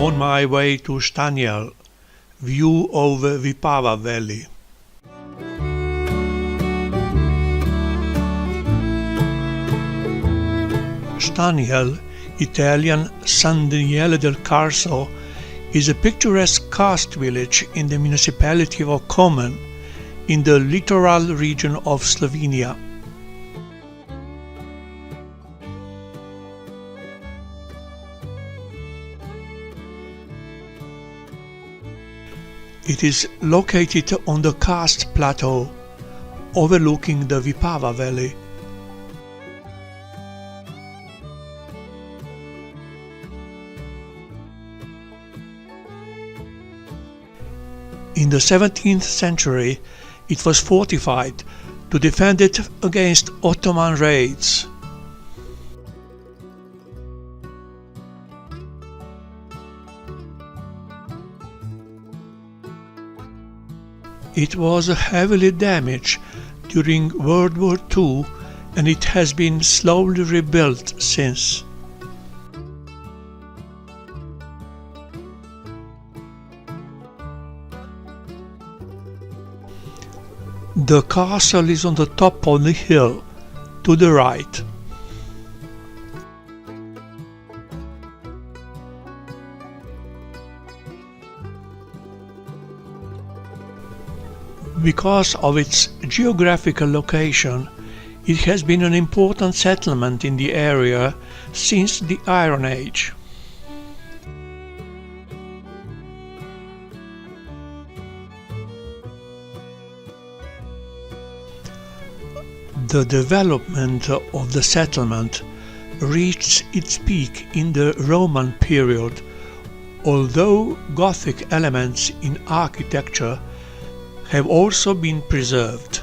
on my way to Štanjel, view over Vipava Valley. Štanjel, Italian San Daniele del Carso, is a picturesque Karst village in the Municipality of Komen, in the Littoral region of Slovenia. It is located on the Karst plateau, overlooking the Vipava Valley. In the 17th century, it was fortified to defend it against Ottoman raids. It was heavily damaged during World War II, and it has been slowly rebuilt since. The castle is on the top of the hill, to the right. Because of its geographical location, it has been an important settlement in the area since the Iron Age. The development of the settlement reached its peak in the Roman period, although Gothic elements in architecture have also been preserved.